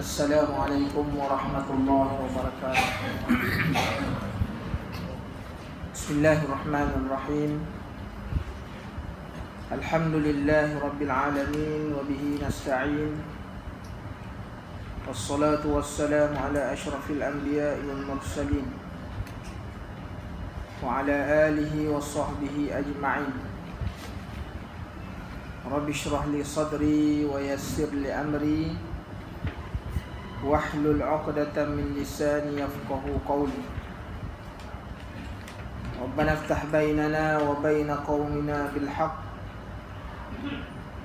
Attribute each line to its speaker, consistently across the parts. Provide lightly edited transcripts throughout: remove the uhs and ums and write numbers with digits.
Speaker 1: Assalamualaikum warahmatullahi wabarakatuh. Bismillahirrahmanirrahim. Alhamdulillahi rabbil alamin wa bihi nasta'in. Wassalatu wassalamu ala asyrafil anbiya'i wal mursalin wa ala alihi wa sahbihi ajma'in. Rabbi shrah li sadri wa yassir li amri wahlul 'uqdatam min lisani yafqahu qawli. Rabbana iftah bainana wa baina qaumina bil haqq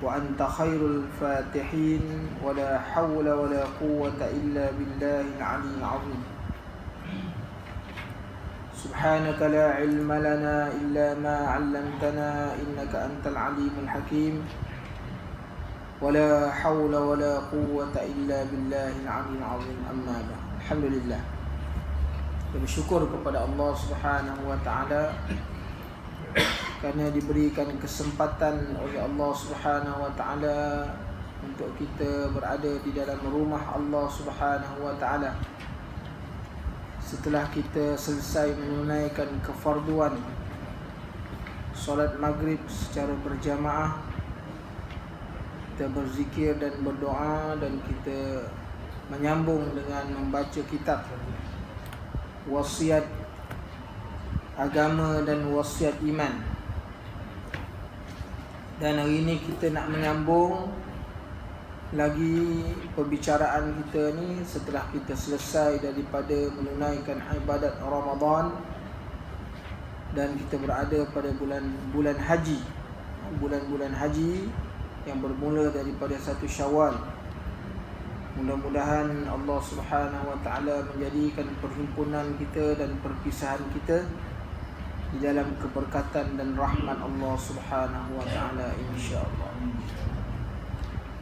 Speaker 1: wa anta khairul fatihin wa la hawla wa la quwwata illa billahil 'aliyyil 'azim. Subhanaka la 'ilma lana illa ma 'allamtana innaka antal 'alimul hakim. ولا حول ولا قوة إلا بالله العلي العظيم. أما بعد. Alhamdulillah, kita bersyukur kepada Allah Subhanahu wa taala kerana diberikan kesempatan oleh Allah Subhanahu wa taala untuk kita berada di dalam rumah Allah Subhanahu wa taala setelah kita selesai menunaikan kefarduan solat maghrib secara berjamaah. Kita berzikir dan berdoa dan kita menyambung dengan membaca kitab wasiat agama dan wasiat iman. Dan hari ini kita nak menyambung lagi perbicaraan kita ni setelah kita selesai daripada menunaikan ibadat Ramadan dan kita berada pada bulan haji. Bulan-bulan haji yang bermula daripada 1 Syawal. Mudah-mudahan Allah Subhanahu wa taala menjadikan perhimpunan kita dan perpisahan kita di dalam keberkatan dan rahmat Allah Subhanahu wa taala, insya-Allah.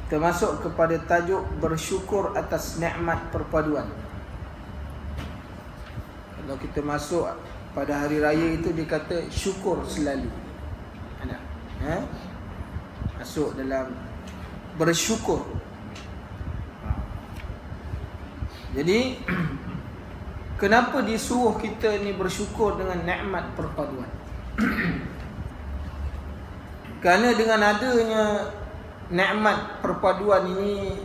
Speaker 1: Kita masuk kepada tajuk bersyukur atas nikmat perpaduan. Kalau kita masuk pada hari raya itu dia kata syukur selalu. Ada. Masuk dalam bersyukur. Jadi kenapa disuruh kita ni bersyukur dengan nikmat perpaduan? Kerana dengan adanya nikmat perpaduan ini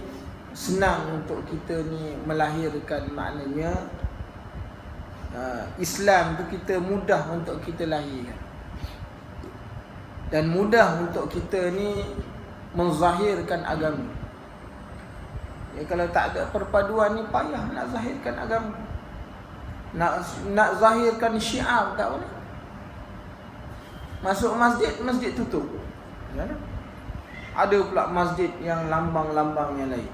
Speaker 1: senang untuk kita ni melahirkan, maknanya Islam tu kita mudah untuk kita lahirkan. Dan mudah untuk kita ni menzahirkan agama. Ya, kalau tak ada perpaduan ni payah nak zahirkan agama. Nak zahirkan syiar tak boleh. Masuk masjid, masjid tutup. Ya, ada pula masjid yang lambang-lambang yang lain.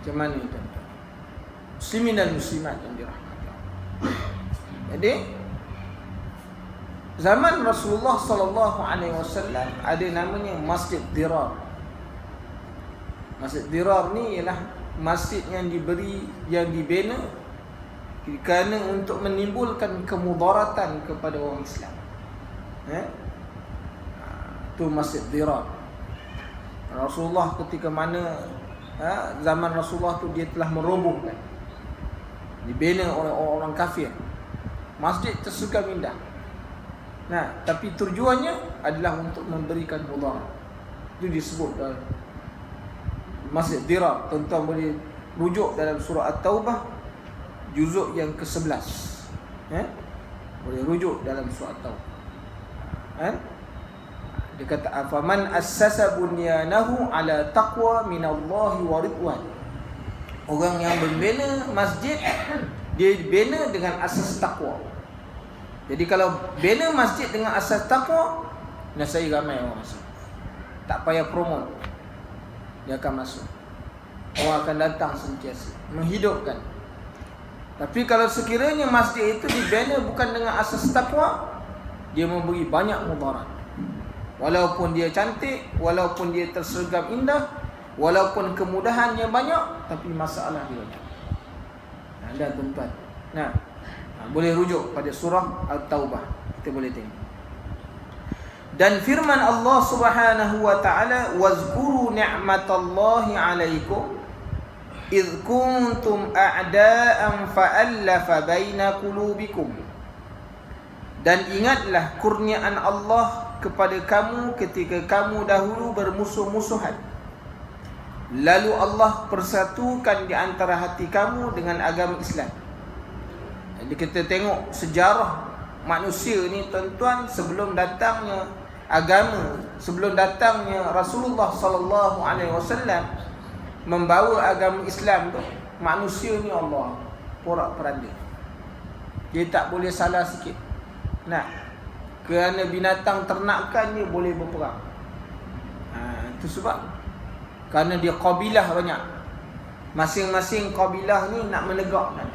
Speaker 1: Macam mana tuan-tuan? Muslimin dan muslimat yang dirahmati Allah. Jadi zaman Rasulullah sallallahu alaihi wasallam ada namanya Masjid Dirar. Masjid Dirar ni ialah masjid yang dibina kerana untuk menimbulkan kemudaratan kepada orang Islam. Tu Masjid Dirar. Rasulullah ketika mana zaman Rasulullah tu dia telah merobohkan, dibina oleh orang kafir. Masjid tersegar indah. Nah, tapi tujuannya adalah untuk memberikan mudarat. Itu disebut dalam Masjid Dirar. Tuan-tuan boleh rujuk dalam surah At-Taubah juzuk yang ke-11. Boleh rujuk dalam surah At-Taubah. Dia kata afaman assasa bunyanahu ala taqwa minallahi wa ridwan. Orang yang membina masjid dia bina dengan asas takwa. Jadi kalau bina masjid dengan asas takwa, nasai ramai orang masuk. Tak payah promote, dia akan masuk. Orang akan datang sentiasa, menghidupkan. Tapi kalau sekiranya masjid itu dibina bukan dengan asas takwa, dia memberi banyak mudarat. Walaupun dia cantik, walaupun dia tersergam indah, walaupun kemudahannya banyak, tapi masalah dia banyak. Anda tuan-tuan. Nah, boleh rujuk pada surah At-Taubah. Kita boleh tengok. Dan firman Allah Subhanahu wa taala, "Wazkuru ni'matallahi 'alaikum idh kuntum a'da'an fa'allafa baina qulubikum. Dan ingatlah kurniaan Allah kepada kamu ketika kamu dahulu bermusuh-musuhan, lalu Allah persatukan di antara hati kamu dengan agama Islam. Jadi kita tengok sejarah manusia ni tuan-tuan, sebelum datangnya agama, sebelum datangnya Rasulullah sallallahu alaihi wasallam membawa agama Islam tu, manusia ni Allah porak-poranda. Dia tak boleh salah sikit. Nah, kerana binatang ternakan dia boleh berperang. Itu sebab kerana dia kabilah banyak. Masing-masing kabilah ni nak menegakkan.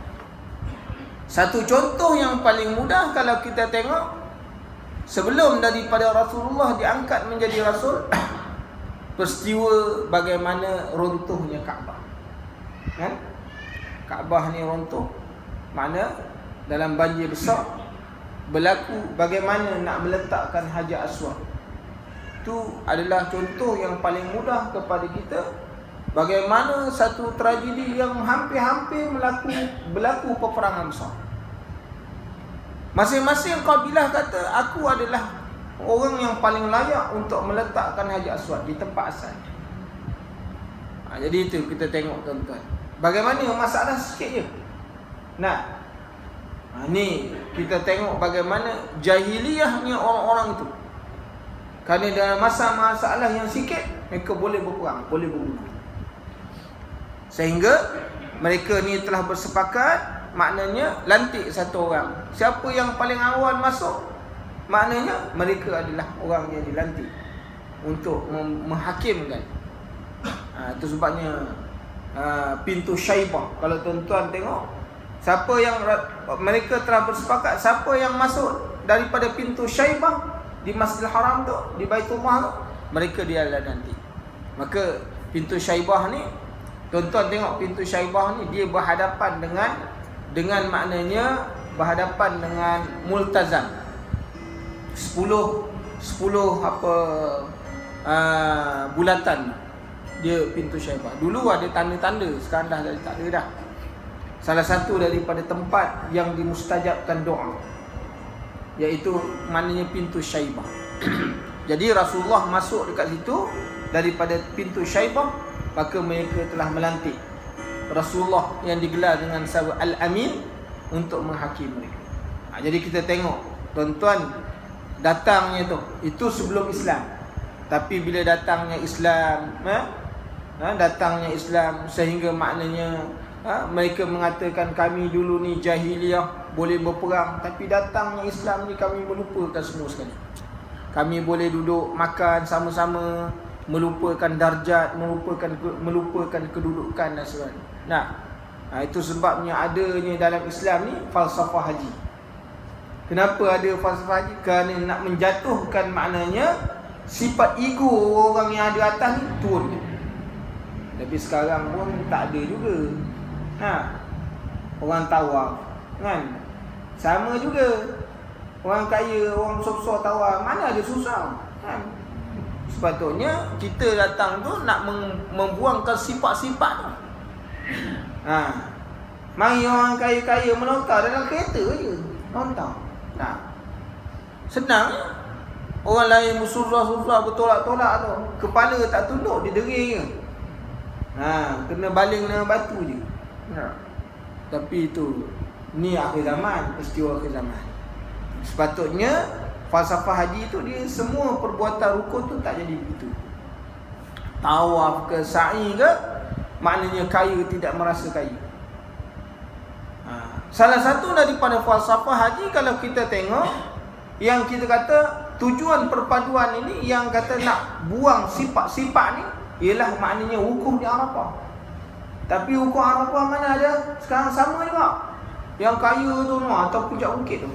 Speaker 1: Satu contoh yang paling mudah kalau kita tengok, sebelum daripada Rasulullah diangkat menjadi Rasul, peristiwa bagaimana runtuhnya Kaabah. Kan? Kaabah ni runtuh. Mana dalam banjir besar berlaku bagaimana nak meletakkan Hajar Aswad. Itu adalah contoh yang paling mudah kepada kita, bagaimana satu tragedi yang hampir-hampir berlaku peperangan besar. Masing-masing kabilah kata, aku adalah orang yang paling layak untuk meletakkan Hajar Aswad di tempat asal. Jadi itu kita tengok tuan-tuan, bagaimana masalah sikit je. Nah, ni kita tengok bagaimana jahiliyahnya orang-orang itu. Kerana dalam masalah yang sikit, mereka boleh berperang, boleh berbunuh. Sehingga mereka ni telah bersepakat, maknanya lantik satu orang. Siapa yang paling awal masuk, maknanya mereka adalah orang yang dilantik untuk menghakimkan. Itu sebabnya pintu Syaibah. Kalau tuan-tuan tengok, siapa yang mereka telah bersepakat, siapa yang masuk daripada pintu Syaibah di Masjidil Haram tu, di Baitullah tu, mereka dia adalah nanti. Maka pintu Syaibah ni, tuan-tuan tengok pintu Syaibah ni, dia berhadapan dengan maknanya berhadapan dengan Multazam. 10 bulatan dia pintu Syaibah. Dulu ada tanda-tanda, sekarang dah tak ada dah. Salah satu daripada tempat yang dimustajabkan doa, iaitu maknanya pintu Syaibah. Jadi Rasulullah masuk dekat situ daripada pintu Syaibah, maka mereka telah melantik Rasulullah yang digelar dengan sabit Al-Amin untuk menghakimi mereka. Jadi kita tengok tuan-tuan, datangnya tu, itu sebelum Islam. Tapi bila datangnya Islam, datangnya Islam, sehingga maknanya mereka mengatakan kami dulu ni jahiliyah, boleh berperang, tapi datangnya Islam ni kami melupakan semua sekali. Kami boleh duduk makan sama-sama, melupakan darjat, melupakan kedudukan dan sebagainya. Nah, itu sebabnya adanya dalam Islam ni falsafah haji. Kenapa ada falsafah haji? Kerana nak menjatuhkan maknanya sifat ego orang yang ada atas ni turun. Tapi sekarang pun tak ada juga. Orang tawaf kan sama juga. Orang kaya, orang susah tawaf, mana ada susah kan? Sepatutnya kita datang tu nak membuangkan sifat-sifat tu. Mari orang kaya-kaya melontar dalam kereta je, lontar. Senang je. Orang lain bersusah-susah bertolak-tolak tu, kepala tak tunduk, dia dering je. Kena baling dengan batu je. Tapi itu, ni akhir zaman, peristiwa akhir zaman. Sepatutnya falsafah haji tu, dia semua perbuatan rukun tu tak jadi begitu. Tawaf ke sa'i ke, maknanya kaya tidak merasa kaya. Salah satu daripada falsafah haji, kalau kita tengok, yang kita kata tujuan perpaduan ini, yang kata nak buang sifat-sifat ni, ialah maknanya wukuf di Arafah. Tapi wukuf Arafah mana ada? Sekarang sama juga. Yang kaya tu atau puncak bukit tu,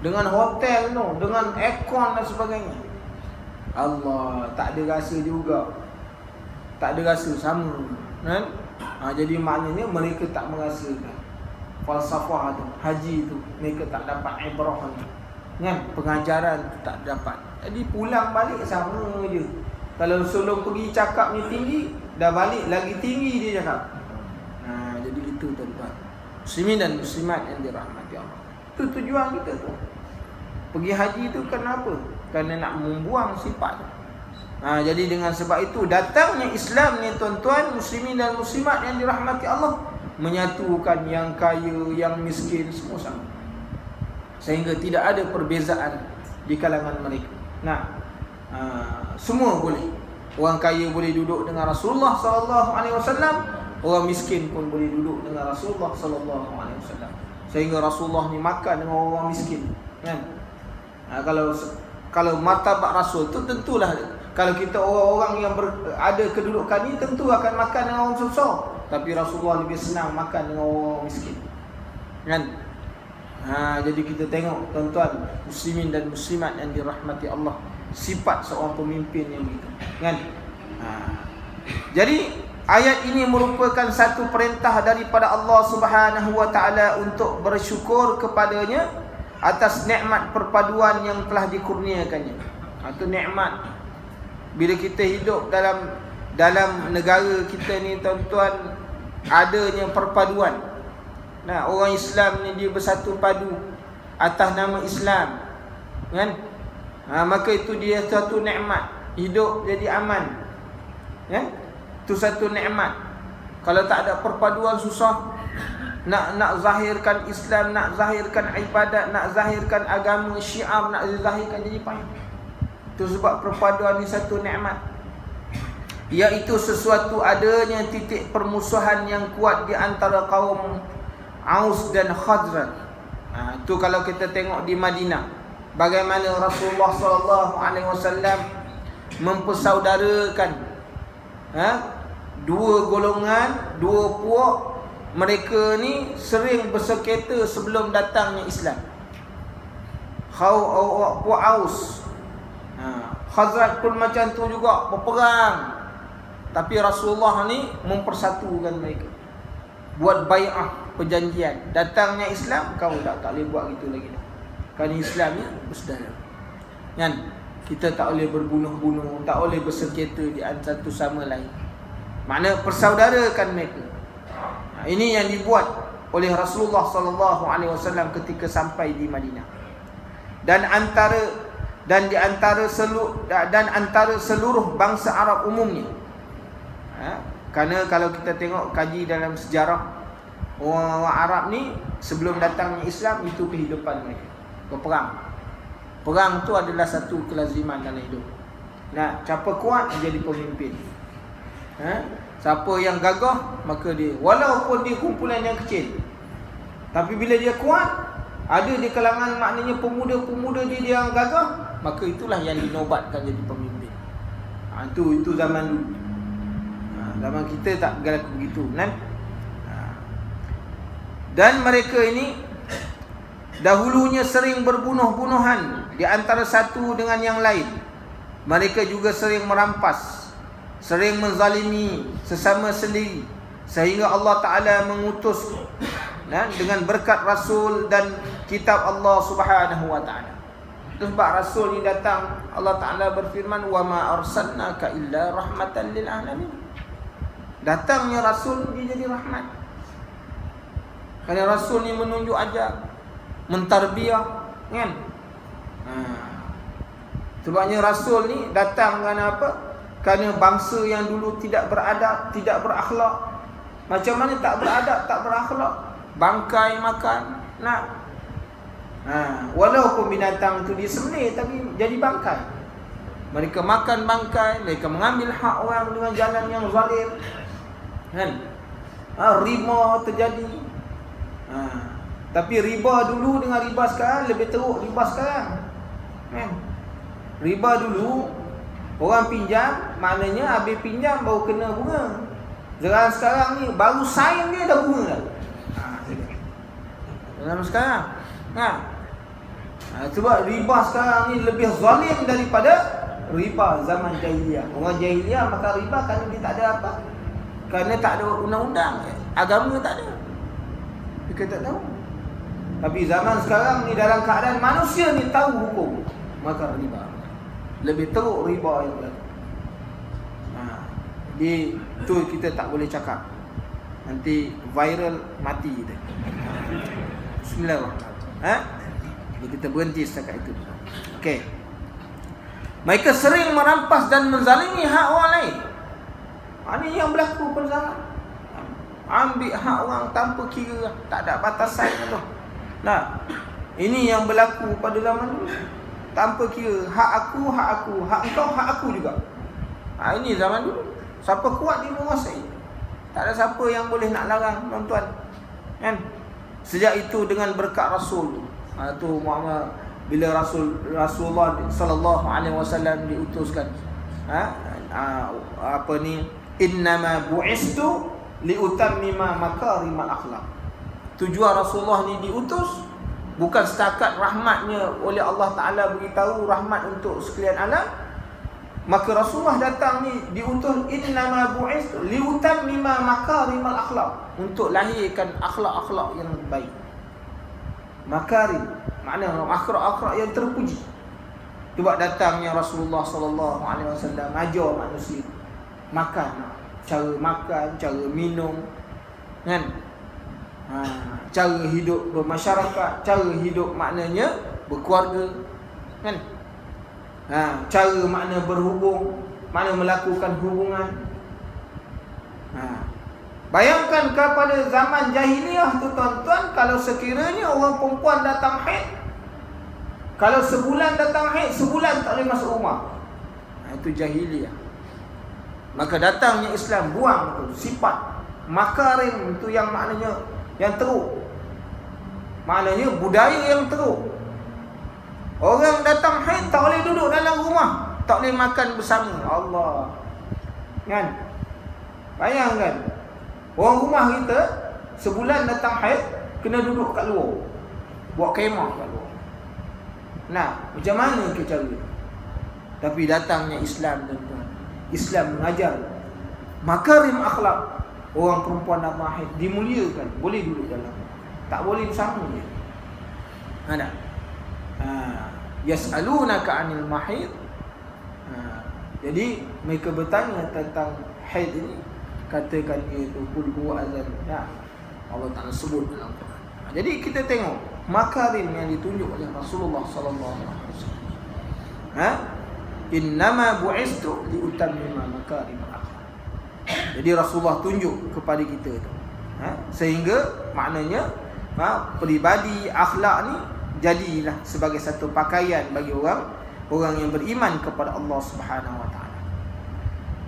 Speaker 1: dengan hotel tu, dengan aircon dan sebagainya. Allah, tak ada rasa juga. Tak ada rasa, sama kan? Jadi maknanya mereka tak merasakan falsafah tu, haji tu, mereka tak dapat ibrah ni kan? Pengajaran tu tak dapat. Jadi pulang balik sama je. Kalau sebelum pergi cakap ni tinggi, dah balik lagi tinggi dia cakap. Jadi itu tuan-tuan, muslimin dan muslimat yang dirahmati Allah. Itu tujuan kita tu. Pergi haji tu kenapa? Kerana nak membuang sifat. Jadi dengan sebab itu datangnya Islam ni tuan-tuan, muslimin dan muslimat yang dirahmati Allah, menyatukan yang kaya, yang miskin semua sama. Sehingga tidak ada perbezaan di kalangan mereka. Semua boleh. Orang kaya boleh duduk dengan Rasulullah sallallahu alaihi wasallam, orang miskin pun boleh duduk dengan Rasulullah sallallahu alaihi wasallam. Sehingga Rasulullah ni makan dengan orang miskin, kan? Kalau martabat Rasul tu tentulah, kalau kita orang-orang yang ada kedudukan ni tentu akan makan dengan orang susah. Tapi Rasulullah lebih senang makan dengan orang miskin, kan? Jadi kita tengok tuan-tuan, muslimin dan muslimat yang dirahmati Allah, sifat seorang pemimpin yang begitu, kan? Jadi ayat ini merupakan satu perintah daripada Allah Subhanahu wa taala untuk bersyukur kepadanya atas nikmat perpaduan yang telah dikurniakannya. Itu nikmat bila kita hidup dalam negara kita ni tuan-tuan, adanya perpaduan. Orang Islam ni dia bersatu padu atas nama Islam, kan? Maka itu dia satu nikmat, hidup jadi aman, kan? Itu satu nikmat. Kalau tak ada perpaduan susah. Nak zahirkan Islam, nak zahirkan ibadat, nak zahirkan agama, syiar, nak zahirkan jadi payah. Itu sebab perpaduan ni satu nikmat, iaitu sesuatu adanya titik permusuhan yang kuat di antara kaum Aus dan Khazraj. Itu kalau kita tengok di Madinah, bagaimana Rasulullah sallallahu alaihi wasallam mempersaudarakan dua golongan, dua puak. Mereka ni sering bersengketa sebelum datangnya Islam. Puak Aus, Khazraj pun macam tu juga, berperang. Tapi Rasulullah ni mempersatukan mereka, buat bai'ah, perjanjian. Datangnya Islam, kau tak boleh buat gitu lagi dah. Kerana Islam ni bersaudara, kan? Kita tak boleh berbunuh-bunuh, tak boleh bersengketa di antara satu sama lain. Makna persaudarakan mereka. Ini yang dibuat oleh Rasulullah sallallahu alaihi wasallam ketika sampai di Madinah. Dan di antara seluruh bangsa Arab umumnya. Kerana kalau kita tengok kaji dalam sejarah, orang Arab ni sebelum datangnya Islam, itu kehidupan mereka, berperang. Perang tu adalah satu kelaziman dalam hidup. Siapa kuat jadi pemimpin. Siapa yang gagah, maka dia, walaupun dia kumpulan yang kecil, tapi bila dia kuat, ada di kalangan maknanya pemuda-pemuda dia yang gagah, maka itulah yang dinobatkan jadi pemimpin. Itu zaman dulu. Zaman kita tak berlaku begitu, kan? Dan mereka ini dahulunya sering berbunuh-bunuhan di antara satu dengan yang lain. Mereka juga sering merampas, sering menzalimi sesama sendiri, sehingga Allah Ta'ala mengutus dengan berkat Rasul dan kitab Allah Subhanahu Wa Ta'ala. Sebab Rasul ni datang, Allah Ta'ala berfirman, wa ma arsalnaka illa rahmatan lil alamin. Datangnya Rasul dia jadi rahmat. Kerana Rasul ni menunjuk ajar, mentarbiah, kan? Sebabnya Rasul ni datang kerana apa? Kerana bangsa yang dulu tidak beradab, tidak berakhlak. Macam mana tak beradab, tak berakhlak? Bangkai makan, walaupun binatang tu disembelih, tapi jadi bangkai. Mereka makan bangkai, mereka mengambil hak orang dengan jalan yang zalim, kan? Riba terjadi. Tapi riba dulu dengan riba sekarang lebih teruk riba sekarang, kan? Riba dulu orang pinjam, maknanya habis pinjam baru kena bunga. Sekarang ni baru sign dia dah bunga dah. Dalam sekarang, sebab riba sekarang ni lebih zalim daripada riba zaman jahiliah. Orang jahiliah makan riba kerana dia tak ada apa? Kerana tak ada undang-undang, agama tak ada, dia tak tahu. Tapi zaman sekarang ni dalam keadaan manusia ni tahu hukum, maka riba lebih teruk riba yang berlaku. tu kita tak boleh cakap. Nanti viral mati kita. Bismillahirrahmanirrahim. Jadi kita berhenti setakat itu. Okey. Mereka sering merampas dan menzalimi hak orang lain. Ini yang berlaku pada zaman. Ambil hak orang tanpa kira, tak ada batasan tu. Nah, ini yang berlaku pada zaman dulu. Tanpa kira, hak aku, hak engkau, hak aku juga. Ini zaman dulu. Siapa kuat dia menguasai. Tak ada siapa yang boleh nak larang, tuan-tuan. Kan? Sejak itu dengan berkat Rasul tu Muhammad, bila Rasulullah sallallahu alaihi wasallam diutuskan, innama bu'istu liutammima makarimal akhlak. Tujuan Rasulullah ni diutus bukan setakat rahmatnya oleh Allah Ta'ala beritahu rahmat untuk sekalian alam. Maka Rasulullah datang ni diutus innama bu'istu liutammima makarimal akhlak, untuk lahirkan akhlak-akhlak yang baik. Makarim makna akhlak-akhlak yang terpuji. Sebab datangnya Rasulullah sallallahu alaihi wasallam ajar manusia makan, cara makan, cara minum, kan? Cara hidup bermasyarakat, cara hidup maknanya berkeluarga, kan? Cara makna berhubung, makna melakukan hubungan. Bayangkan kepada zaman jahiliah tu tuan-tuan, kalau sekiranya orang perempuan datang haid, kalau sebulan datang haid, sebulan tak boleh masuk rumah. Itu jahiliah. Maka datangnya Islam buang tu sifat makarim tu, yang maknanya yang teruk. Maknanya budaya yang teruk. Orang datang haid tak boleh duduk dalam rumah, tak boleh makan bersama. Allah. Kan? Bayangkan. Orang rumah kita sebulan datang haid kena duduk kat luar. Buat kemah kat luar. Nah, macam mana ke cara? Tapi datangnya Islam, tuan-tuan. Islam mengajar makarim akhlak. Orang perempuan nak haid dimuliakan, boleh duduk dalam, tak boleh bersama dia. Ada. Yas'alunaka 'anil mahid. Jadi mereka bertanya tentang haid ini, katakan itu kul huwa azan. Allah Taala sebut dalam Quran. Jadi kita tengok makarim yang ditunjuk oleh Rasulullah sallallahu alaihi wasallam. Innama bu'istu liutammima makarim al-akhlaq. Jadi Rasulullah tunjuk kepada kita tu. Sehingga maknanya peribadi akhlak ni jadilah sebagai satu pakaian bagi orang yang beriman kepada Allah Subhanahu wa taala.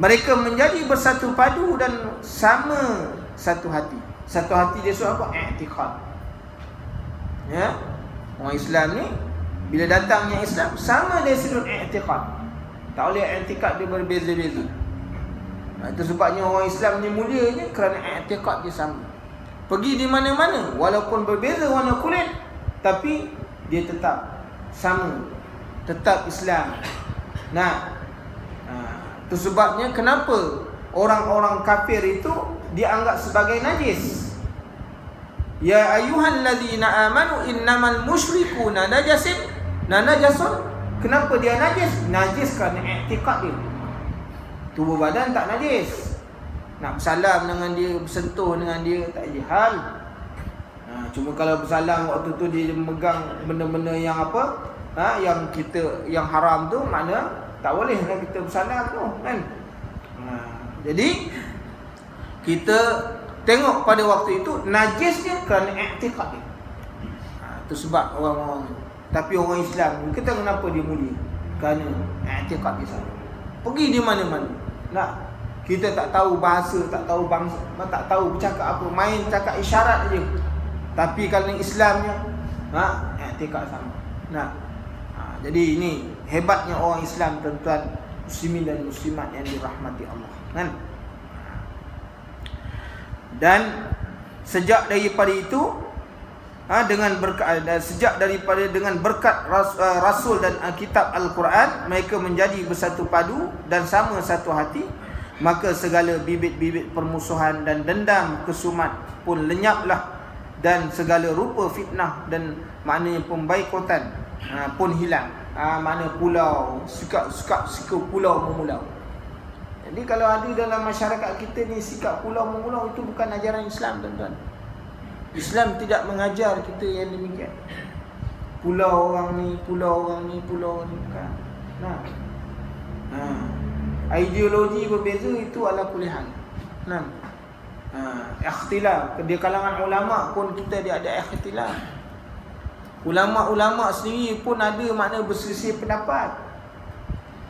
Speaker 1: Mereka menjadi bersatu padu dan sama satu hati. Satu hati dia sebab apa? I'tiqad. Ya. Orang Islam ni bila datangnya Islam sama dari sudut i'tiqad. Tak boleh i'tiqad dia berbeza-beza. Itu sebabnya orang Islam ni mulianya kerana i'tiqad dia sama. Pergi di mana-mana walaupun berbeza warna kulit, tapi dia tetap sama, tetap Islam. Itu sebabnya kenapa orang-orang kafir itu dianggap sebagai najis. Ya ayyuhallazina amanu innamal musyrikuuna najasun. Kenapa dia najis? Najis kerana i'tiqad dia. Tubuh badan tak najis. Nak bersalam dengan dia, bersentuh dengan dia tak ada hal. Cuma kalau bersalam waktu tu dia memegang benda-benda yang apa? Yang haram tu, makna tak boleh kan kita bersalam tu, kan? Jadi kita tengok pada waktu itu najisnya kerana i'tiqad dia. Itu sebab orang-orang. Tapi orang Islam kita kenapa dia mulia? Kerana i'tiqad dia sama. Pergi di mana-mana. Kita tak tahu bahasa, tak tahu bangsa, tak tahu bercakap apa, main cakap isyarat je. Tapi kalau Islamnya i'tiqad sama. Jadi ini hebatnya orang Islam, tuan-tuan muslimin dan muslimat yang dirahmati Allah, kan? Dan sejak daripada itu dengan berkat Rasul dan kitab Al-Quran, mereka menjadi bersatu padu dan sama satu hati. Maka segala bibit-bibit permusuhan dan dendam kesumat pun lenyaplah, dan segala rupa fitnah dan maknanya pembaikotan pun hilang. Mana pulau suka pulau memulau. Jadi kalau ada dalam masyarakat kita ni sikap pulau-mengulau, itu bukan ajaran Islam, tuan-tuan. Islam tidak mengajar kita yang demikian. Pulau orang ni, pulau orang ni, pulau orang ni, bukan. Nah. Ideologi berbeza itu ala kulihan. Nah. Ikhtilaf. Di kalangan ulama pun kita dia ada ikhtilaf. Ulama-ulama sendiri pun ada makna berselisih pendapat.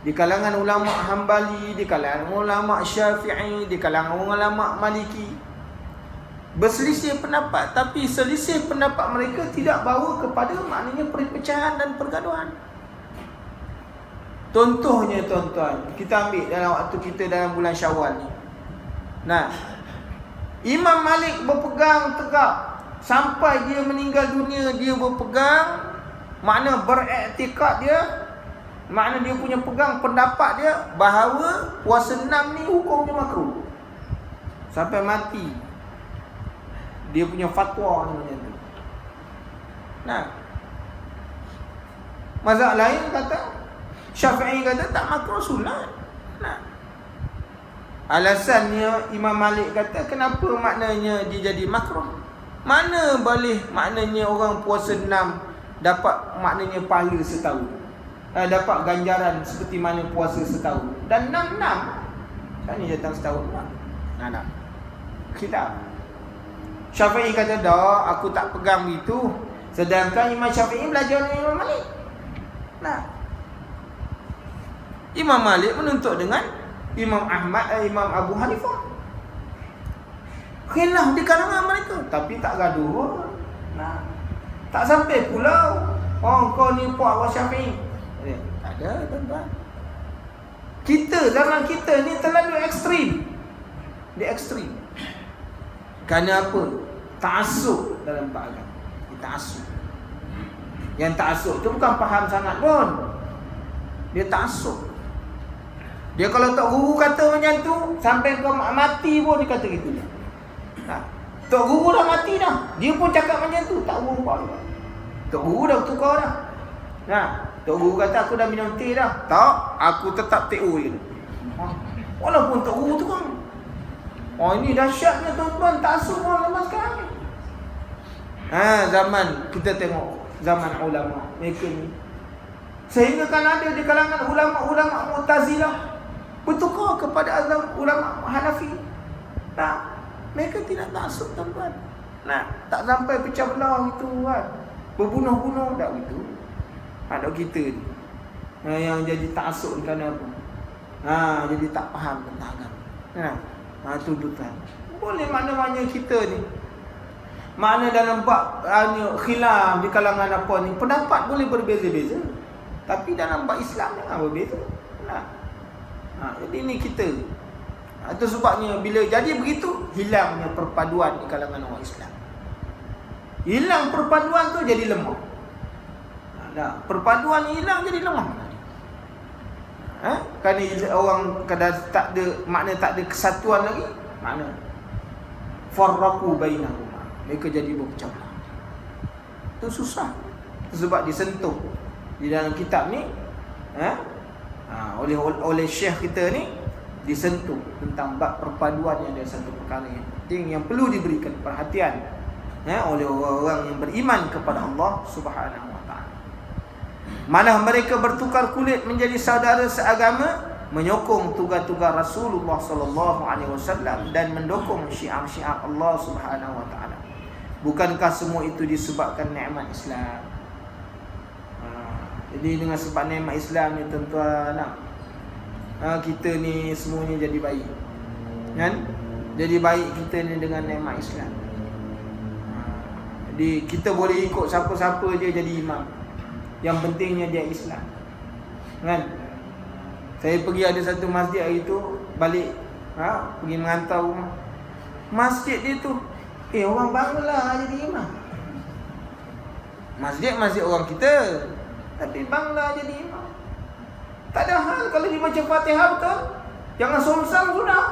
Speaker 1: Di kalangan ulama Hambali, di kalangan ulama Syafi'i, di kalangan ulama Maliki, berselisih pendapat, tapi selisih pendapat mereka tidak bawa kepada maknanya perpecahan dan pergaduhan. Contohnya tuan-tuan, kita ambil dalam waktu kita dalam bulan Syawal ni. Nah, Imam Malik berpegang tegak sampai dia meninggal dunia, dia berpegang, makna beriktikad dia, makna dia punya pegang pendapat dia bahawa puasa 6 ni hukumnya makruh. Sampai mati dia punya fatwa ni macam tu. Nah, mazhab lain kata, Syafi'i kata tak makruh sunat. Nah, alasannya Imam Malik kata kenapa maknanya dia jadi makruh? Mana boleh maknanya orang puasa 6 dapat maknanya pahala setahun, dapat ganjaran seperti mana puasa setahun. Dan 6 kan ni datang setahun lah. Nah. Khilaf. Syafi'i kata dah, aku tak pegang itu. Sedangkan Imam Syafi'i belajar dengan Imam Malik. Nah, Imam Malik menuntut dengan Imam Abu Hanifah. Khilaf di kalangan mereka, tapi tak gaduh. Nah, tak sampai pulau, oh kau ni puak Abu Syafi'i. Tak ada, tuan-tuan. Zaman kita ni terlalu ekstrim. Dia ekstrim. Kerana apa? Ta'assub dalam agama. Ta'assub. Yang ta'assub tu bukan faham sangat pun. Dia ta'assub. Dia kalau Tok Guru kata macam tu, sampai kau mati pun dia kata gitu. Tok Guru dah mati dah, dia pun cakap macam tu, tak berubah. Tok Guru dah tukar dah. Tok Guru kata aku dah minum teh dah. Tak, aku tetap TO je. Walaupun Tok Guru tu kan. Ini dahsyatnya tuan-tuan, ta'assub orang zaman sekarang ni. Zaman kita tengok zaman ulama mereka ni. Sehingga kan ada di kalangan ulama-ulama Mu'tazilah bertukar kepada azam ulama Hanafi. Mereka tidak ta'assub, tuan-tuan. Tak sampai pecah belah itu kan. Berbunuh-bunuh tak gitu. Ada kita ni yang jadi ta'assub kerana apa? Jadi tak faham tentang agama. Tuntutan. Boleh makna-makna kita ni. Makna dalam bab khilaf di kalangan apa ni, pendapat boleh berbeza-beza. Tapi dalam bab Islam jangan berbeza. Jadi ni kita. Itu sebabnya bila jadi begitu, hilangnya perpaduan di kalangan orang Islam. Hilang perpaduan tu jadi lemah. Perpaduan hilang jadi lemah. Kerana orang kadang tak ada makna, tak ada kesatuan lagi, makna farraqu bainahum, mereka jadi berpecah belah. Itu susah. Sebab disentuh di dalam kitab ni oleh syekh kita ni, disentuh tentang bab perpaduan yang ada satu perkara yang penting yang perlu diberikan perhatian oleh orang-orang yang beriman kepada Allah Subhanahu wa taala. Mana mereka bertukar kulit menjadi saudara seagama, menyokong tugas-tugas Rasulullah sallallahu alaihi wasallam dan mendukung syiar-syiar Allah Subhanahu wa taala. Bukankah semua itu disebabkan nikmat Islam? Jadi dengan sebab nikmat Islam ni tuan-tuan, kita ni semuanya jadi baik. Kan? Jadi baik kita ni dengan nikmat Islam. Jadi kita boleh ikut siapa-siapa je jadi imam. Yang pentingnya dia Islam. Kan? Saya pergi ada satu masjid hari tu, balik pergi mengantar rumah. Masjid dia tu orang Bangla jadi imam. Masjid orang kita, tapi Bangla jadi imam. Tak ada hal kalau dia baca Fatihah betul. Jangan somsam sudah.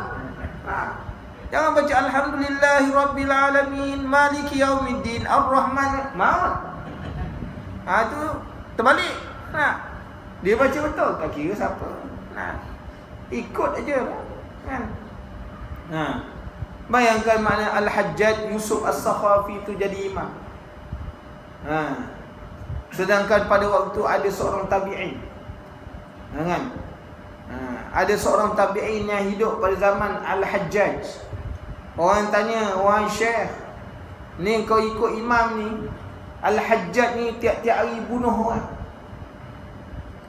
Speaker 1: Jangan baca Alhamdulillahirabbil alamin maliki yaumiddin arrahman maut. Tu terbalik. Dia baca betul, tak kira siapa. Ikut aja. Kan? Bayangkan makna Al-Hajjaj Yusuf As-Sakhafi itu jadi imam. Sedangkan pada waktu ada seorang tabi'in. Kan? Ada seorang tabi'in yang hidup pada zaman Al-Hajjaj. Orang tanya, "Wahai Syekh, ni kau ikut imam ni, Al-Hajjaj ni tiap-tiap hari bunuh orang."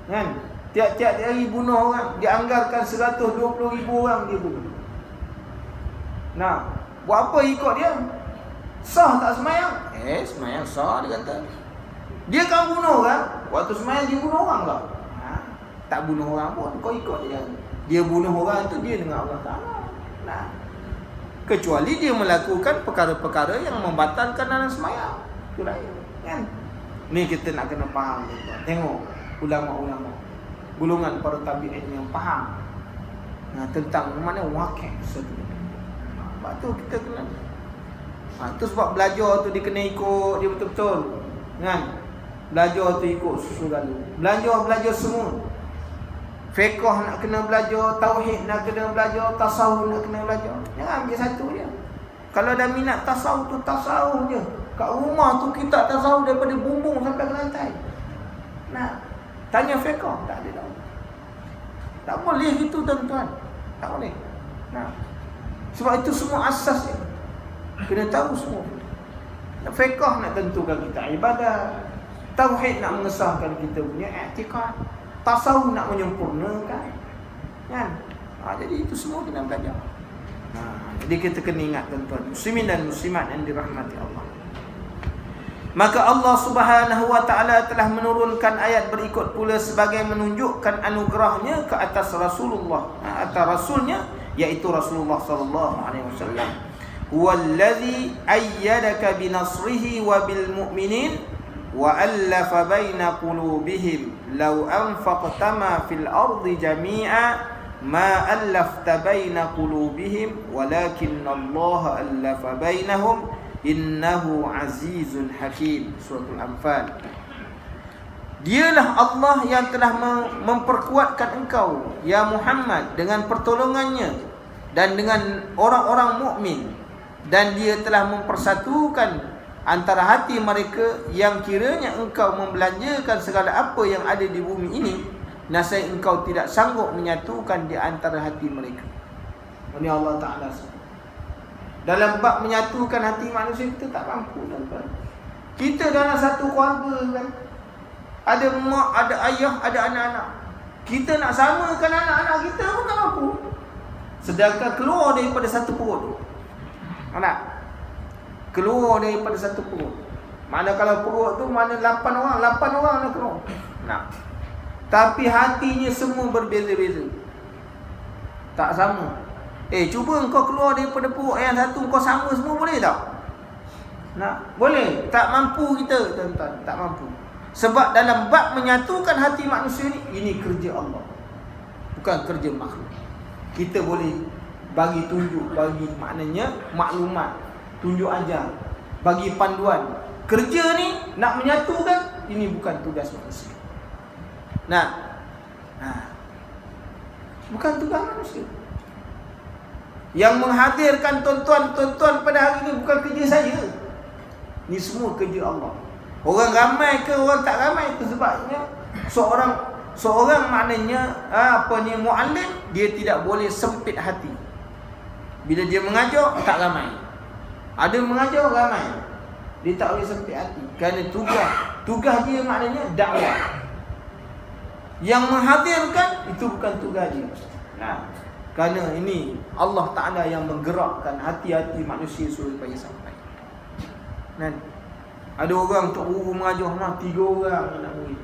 Speaker 1: Kan? Tiap-tiap hari bunuh orang. Dianggarkan 120,000 orang dia bunuh. Nah, buat apa ikut dia? Sah tak semayang? Semayang sah dia kata. Dia kan bunuh kan? Waktu semayang dia bunuh orang tak? Tak bunuh orang pun, kau ikut dia. Dia bunuh orang tu dia dengan Allah Ta'ala. Nah, kecuali dia melakukan perkara-perkara yang membatalkan dalam semayang. Itu lain kan? Ni kita nak kena faham. Tengok ulama-ulama, golongan para tabi'in yang faham tentang mana wakil sesuatu. Sebab tu kita kena tu sebab belajar tu dia kena ikut dia betul-betul kan. Belajar tu ikut susu lalu. Belajar semua. Fiqh nak kena belajar, tauhid nak kena belajar, tasawuf nak kena belajar. Jangan ambil satu je. Kalau dah minat tasawuf tu tasawuf je. Kat rumah tu kita tasawuf daripada bumbung sampai ke lantai. Nah, tanya fiqh tak ada dah. Tak boleh gitu tuan-tuan. Tak boleh. Nah, sebab itu semua asas dia. Kena tahu semua. Fiqh nak tentukan kita ibadah, tauhid nak mengesahkan kita punya i'tiqad, tasawuf nak menyempurnakan kan. Jadi itu semua kena belajar. Jadi kita kena ingat tuan-tuan, muslimin dan muslimat yang dirahmati Allah. Maka Allah Subhanahu wa taala telah menurunkan ayat berikut pula sebagai menunjukkan anugerahnya ke atas Rasulullah, atas rasulnya, yaitu Rasulullah sallallahu alaihi wasallam. Huwallazi ayyadaka binasrihi wa bil mu'minin wa allafa baina qulubihim law anfaqta ma fil ardi jami'a ma allafta baina qulubihim walakinnallaha allafa bainahum innahu azizun hakim. Surah Al-Anfal. Dialah Allah yang telah memperkuatkan engkau ya Muhammad dengan pertolongannya dan dengan orang-orang mukmin, dan dia telah mempersatukan antara hati mereka yang kiranya engkau membelanjakan segala apa yang ada di bumi ini, nasai engkau tidak sanggup menyatukan di antara hati mereka. Ini Allah Ta'ala dalam bab menyatukan hati manusia kita tak mampu tuan-tuan. Kita dalam satu keluarga kan, ada mak, ada ayah, ada anak-anak. Kita nak samakan anak-anak kita pun tak mampu. Sedangkan keluar daripada satu perut. Mana? Keluar daripada satu perut. Mana kalau perut tu mana 8 orang nak keluar. Nah. Tapi hatinya semua berbeza-beza. Tak sama. Cuba engkau keluar daripada perut yang satu, engkau sama semua, boleh tak? Nak? Boleh? Tak mampu kita tuan-tuan, tak mampu. Sebab dalam bab menyatukan hati manusia ini kerja Allah, bukan kerja makhluk. Kita boleh bagi tunjuk, bagi maknanya maklumat, tunjuk ajar, bagi panduan. Kerja ni nak menyatukan, ini bukan tugas manusia. Bukan tugas manusia. Yang menghadirkan tuan-tuan pada hari ini bukan kerja saya. Ini semua kerja Allah. Orang ramai ke orang tak ramai itu sebabnya seorang maknanya muallim, dia tidak boleh sempit hati. Bila dia mengajar tak ramai. Ada mengajar ramai. Dia tak boleh sempit hati. Kerana tugas dia maknanya dakwah. Yang menghadirkan itu bukan tugas dia. Kerana ini Allah Ta'ala yang menggerakkan hati-hati manusia supaya sampai. Ada orang untuk guru mengajar 3 orang nak murid.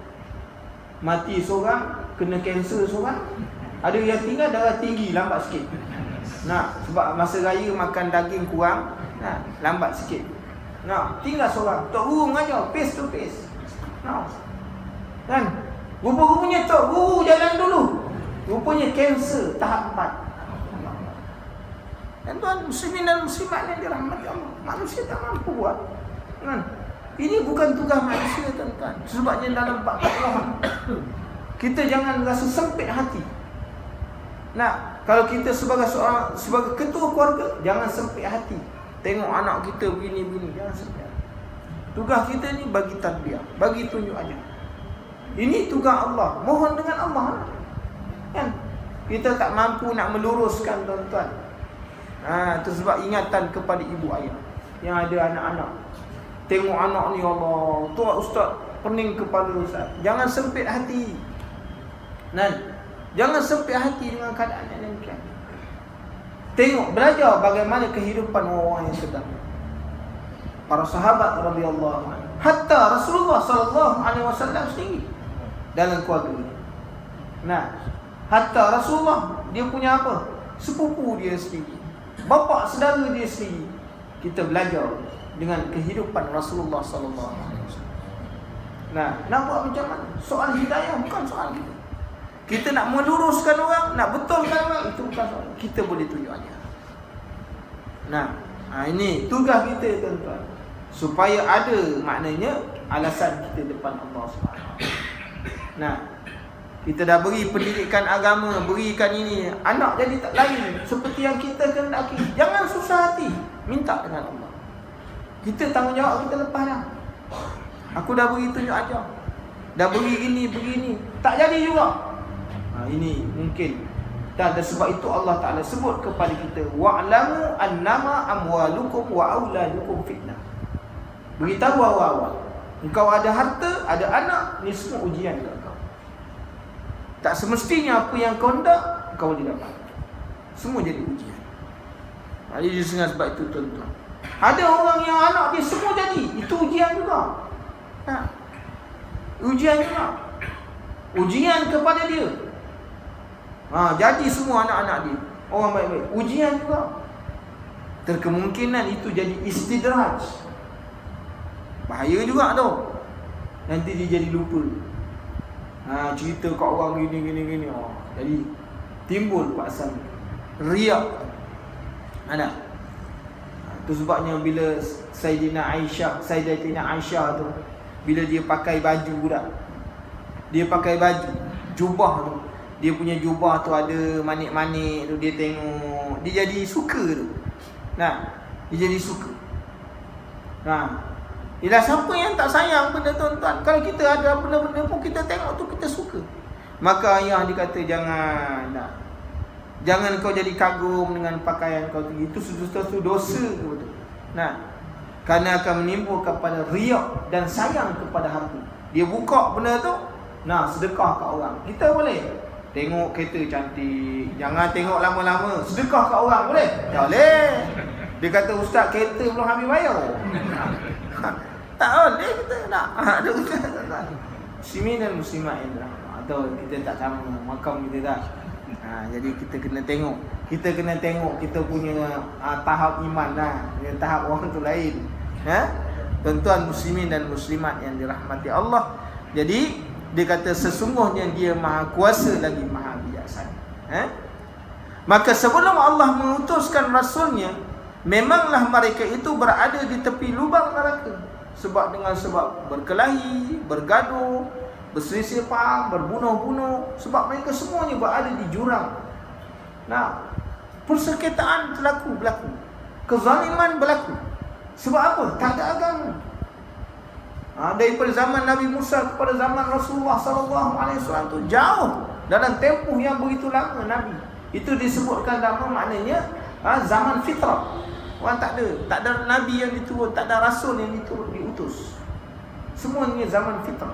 Speaker 1: Mati seorang, kena kanser seorang. Ada yang tinggal darah tinggi, lambat sikit. Sebab masa raya makan daging kurang, lambat sikit. Tinggal seorang, tok guru mengajar face to face. Rupa-rupanya tok guru jalan dulu. Rupanya kanser tahap 4. Tuan muslimin dan muslimat yang dirahmati Allah, manusia tak mampu buat. Ini bukan tugas manusia tuan-tuan. Sebabnya dalam bab Allah kita jangan rasa sempit hati. Kalau kita sebagai ketua keluarga, jangan sempit hati. Tengok anak kita begini-begini, jangan sempit hati. Tugas kita ni bagi tarbiyah, bagi tunjuk ajar. Ini tugas Allah, mohon dengan Allah. Kan? Kita tak mampu nak meluruskan tuan-tuan. Itu sebab ingatan kepada ibu ayah yang ada anak-anak. Tengok anak ni, Allah, tu ustaz pening kepala ustaz. Jangan sempit hati. Jangan sempit hati dengan keadaan yang demikian. Tengok, belajar bagaimana kehidupan orang-orang yang sedang. Para sahabat radhiyallahu anhu, hatta Rasulullah sallallahu alaihi wasallam sendiri dalam keluarga ini. Hatta Rasulullah, dia punya apa? Sepupu dia sendiri, bapa saudara dia sendiri. Kita belajar dengan kehidupan Rasulullah sallallahu alaihi wasallam. Nak buat macam mana? Soal hidayah bukan soal kita. Kita nak meluruskan orang, nak betulkan orang, itu bukan soal. Kita boleh tunjuk aja. Ini tugas kita tuan-tuan. Supaya ada maknanya alasan kita depan Allah SWT. Kita dah beri pendidikan agama, berikan ini, anak jadi tak lain seperti yang kita kehendaki. Jangan susah hati, minta dengan Allah. Kita tanggungjawab kita lepas dah. Aku dah beri tunjuk ajar, dah beri gini, begini, tak jadi juga. Ini mungkin. Dan sebab itu Allah Ta'ala sebut kepada kita, wa'lamu annama amwalukum wa auladukum fitnah. Beritahu awal-awal, engkau ada harta, ada anak, ni semua ujian dekat kau. Tak semestinya apa yang kau hendak, kau boleh dapat. Semua jadi ujian. Jadi dengan sebab itu tuan-tuan, ada orang yang anak dia semua jadi, itu ujian juga. Ujian juga. Ujian kepada dia. Jadi semua anak-anak dia orang baik-baik, ujian juga. Terkemungkinan itu jadi istidraj. Bahaya juga tu. Nanti dia jadi lupa. Cerita kat orang gini. Jadi timbul pasal riak. Itu sebabnya bila Sayyidatina Aisyah tu, bila dia pakai baju budak, dia pakai baju jubah tu, dia punya jubah tu ada manik-manik tu, dia tengok, dia jadi suka tu. Dia jadi suka. Ialah siapa yang tak sayang benda tuan-tuan? Kalau kita ada benda-benda pun kita tengok tu, kita suka. Maka ayah dia kata jangan kau jadi kagum dengan pakaian kau tu. Itu sesuatu dosa tu betul. Kerana akan menimbulkan kepada riak dan sayang kepada harta. Dia buka benda tu, sedekah kat orang. Kita boleh tengok kereta cantik, jangan tengok lama-lama, sedekah kat orang boleh? Tak boleh. Dia kata ustaz kereta belum habis bayar. Tak boleh kita nak. Ada ustaz. Muslimin dan muslimat yang dirahmati. Atau kita tak sama makam kita tak. Jadi kita kena tengok. Kita kena tengok kita punya tahap iman dengan tahap orang tu lain. Tuan-tuan muslimin dan muslimat yang dirahmati Allah. Jadi dia kata sesungguhnya dia maha kuasa lagi maha bijaksana. Maka sebelum Allah mengutuskan Rasulnya, memanglah mereka itu berada di tepi lubang neraka. Sebab berkelahi, bergaduh, berselisih faham, berbunuh-bunuh. Sebab mereka semuanya berada di jurang. Persengketaan berlaku. Kezaliman berlaku. Sebab apa? Tak ada agama. Daripada zaman Nabi Musa kepada zaman Rasulullah SAW tu jauh. Dalam tempoh yang begitu lama Nabi. Itu disebutkan dalam maknanya zaman fitrah. Orang tak ada Nabi yang diturut, tak ada Rasul yang diutus. Semuanya zaman fitrah.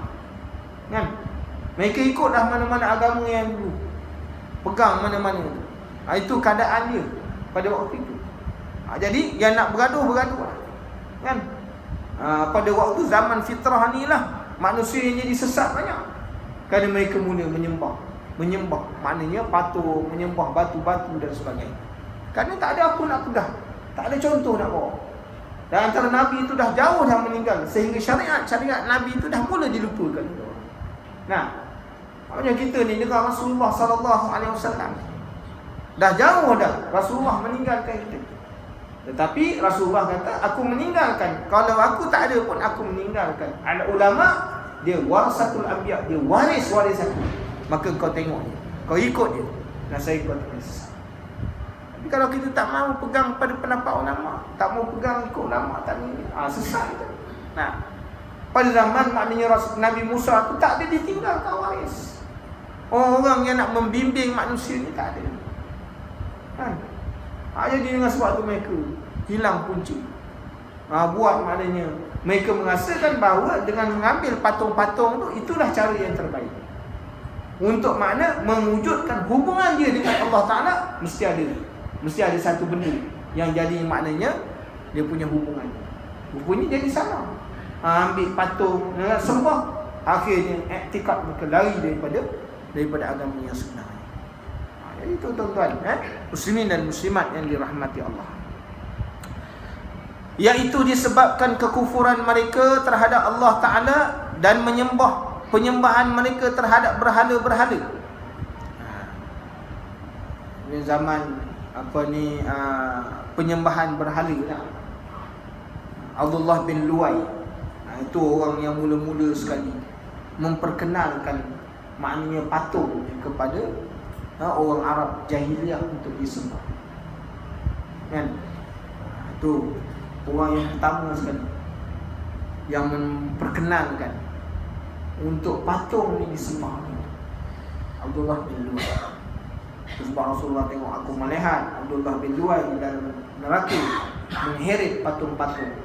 Speaker 1: Mereka ikutlah mana-mana agama yang dulu, pegang mana-mana. Itu keadaan dia pada waktu itu. Jadi yang nak bergaduh pada waktu zaman fitrah ni lah manusia yang jadi sesat banyak. Kerana mereka mula menyembah, maknanya patung, menyembah batu-batu dan sebagainya. Kerana tak ada apa nak pegang, tak ada contoh nak bawa. Dan antara Nabi itu dah jauh dah meninggal, sehingga syariat Nabi itu dah mula dilupakan. Maknanya kita ni dengan Rasulullah SAW dah jauh dah Rasulullah meninggalkan kita. Tetapi Rasulullah kata, aku meninggalkan. Kalau aku tak ada pun aku meninggalkan. Al-ulama, dia warasatul anbiya, dia waris aku. Maka kau tengok dia, kau ikut dia, dan saya kau tak sesat. Tapi kalau kita tak mahu pegang pada pendapat ulama, tak mahu pegang ikut ulama, tak ni, sesat itu. Nah, pada zaman maknanya Nabi Musa tu tak ada ditinggalkan waris. Orang yang nak membimbing manusia ni tak ada. Kan? Jadi dengan sebab tu mereka hilang punca. Buat maknanya mereka merasakan bahawa dengan mengambil patung-patung tu, itulah cara yang terbaik. Untuk makna mewujudkan hubungan dia dengan Allah Ta'ala, mesti ada satu benda yang jadi maknanya dia punya hubungan. Rupanya jadi sama. Ambil patung, sembah, akhirnya iktikad mereka lari daripada agama yang sebenarnya. Jadi tuan-tuan, muslimin dan muslimat yang dirahmati Allah, iaitu disebabkan kekufuran mereka terhadap Allah Ta'ala dan penyembahan mereka terhadap berhala-berhala. Ini zaman penyembahan berhala. Abdullah bin Luwai, itu orang yang mula-mula sekali memperkenalkan maknanya patung kepada orang Arab jahiliah untuk disembah. Kan? Itu orang yang pertama sekali yang memperkenalkan untuk patung ni disembah. Abdullah bin Luwai. Sebab Rasulullah tengok, aku melihat Abdullah bin Luwai di dalam neraka mengheret patung-patung.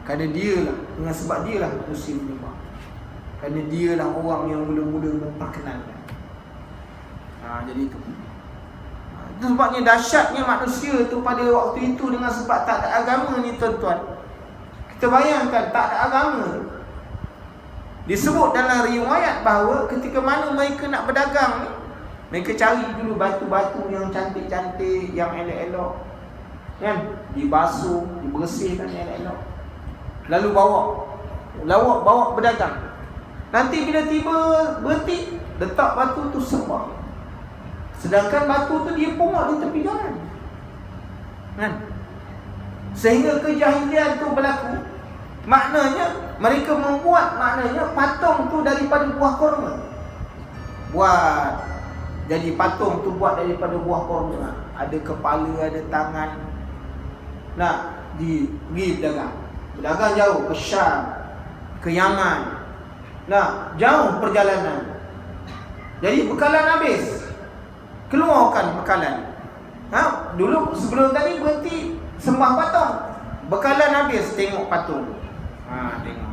Speaker 1: Kerana dialah, dengan sebab dialah manusia menyembah. Kerana dialah orang yang mula-mula memperkenalkan. Jadi itu. Itu sebabnya dahsyatnya manusia tu pada waktu itu, dengan sebab tak ada agama ni tuan-tuan. Kita bayangkan tak ada agama tu. Disebut dalam riwayat bahawa ketika mana mereka nak berdagang ni, mereka cari dulu batu-batu yang cantik-cantik, yang elok-elok, kan? Dibasuh, dibersihkan elok-elok, lalu bawa berdagang. Nanti bila tiba berhenti, letak batu tu sembah. Sedangkan batu tu dia pungut di tepi jalan, kan? Sehingga kejahilian tu berlaku. Maknanya mereka membuat patung tu daripada buah kurma. Jadi patung tu buat daripada buah kurma. Ada kepala, ada tangan. Nah, pergi berdagang. Berdagang jauh ke Syam, ke Yaman. Nah, jauh perjalanan. Jadi bekalan habis, keluarkan bekalan. Dulu sebelum tadi berhenti sembah patung, bekalan habis, tengok patung. Tengok.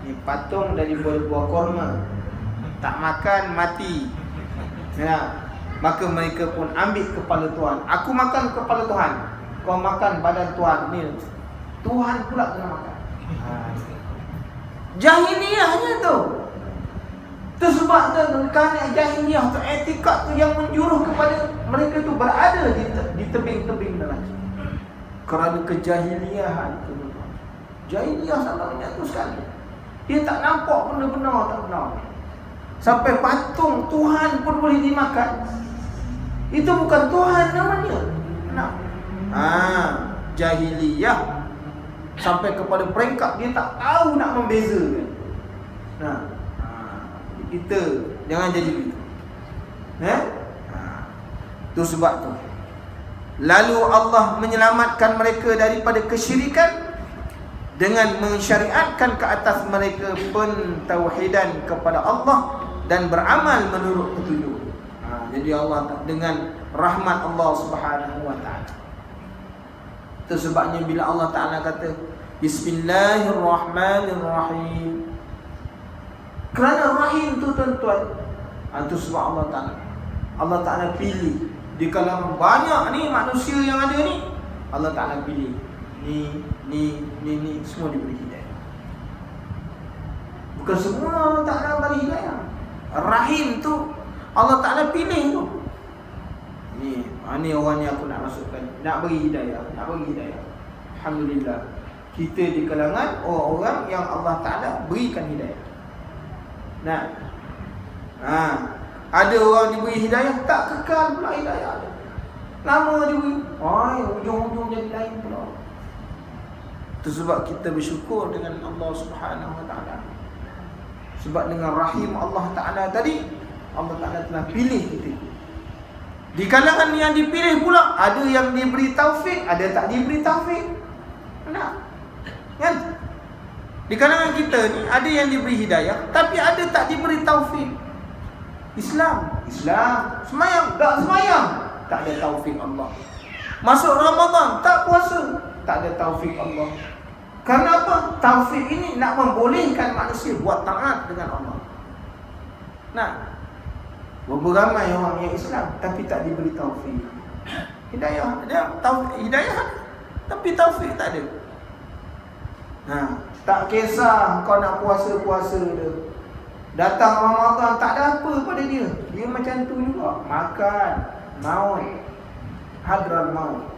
Speaker 1: Ni patung daripada buah kurma. Tak makan mati. Maka mereka pun ambil kepala Tuhan. Aku makan kepala Tuhan, kau makan badan Tuhan. Ni Tuhan pula kena makan. Jahiliahnya tu. Itu sebab kerana jahiliah tu, etikad tu yang menjuruh kepada mereka tu berada di tebing-tebing neraka. Kerana kejahiliahan tu. Jahiliah sangat tu sekali. Dia tak nampak benda benar, tak benar. Sampai patung Tuhan pun boleh dimakan. Itu bukan Tuhan namanya. Jahiliyah sampai kepada peringkat dia tak tahu nak membezakan. Kita jangan jadi begitu. Itu sebab tu. Lalu Allah menyelamatkan mereka daripada kesyirikan dengan mensyariatkan ke atas mereka pentauhidan kepada Allah dan beramal menurut petunjuk. Jadi Allah dengan rahmat Allah Subhanahu wa taala. Itu sebabnya bila Allah Taala kata Bismillahirrahmanirrahim, kerana rahim tu tuan-tuan, itu sebab Allah Taala pilih di kalangan banyak ni manusia yang ada ni, Allah Taala pilih ni semua diberi hidayah. Bukan semua Allah Taala beri hidayah. Rahim tu Allah Taala pilih tu. Ni orang yang aku nak masukkan, nak beri hidayah. Alhamdulillah, kita di kalangan orang-orang yang Allah Taala berikan hidayah. Ada orang diberi hidayah tak kekal pula hidayah dia. Lama diberi, ujung-ujung jadi lain pula. Itu sebab kita bersyukur dengan Allah Subhanahu wa taala. Sebab dengan rahim Allah Taala tadi, Allah Taala telah pilih kita. Di kalangan yang dipilih pula, ada yang diberi taufik, ada tak diberi taufik. Nak? Kan? Di kalangan kita ni ada yang diberi hidayah, tapi ada tak diberi taufik. Islam, semayang, tak semayang, tak ada taufik Allah. Masuk Ramadan, tak puasa, tak ada taufik Allah. Karena apa? Taufik ini nak membolehkan manusia buat taat dengan Allah. Nah, berapa ramai orang yang Islam tapi tak diberi taufik. Hidayah ada, hidayah tapi taufik tak ada. Tak kisah kau nak puasa dia. Datang Ramadan tak ada apa pada dia. Dia macam tu juga, makan, maut, hadral maut.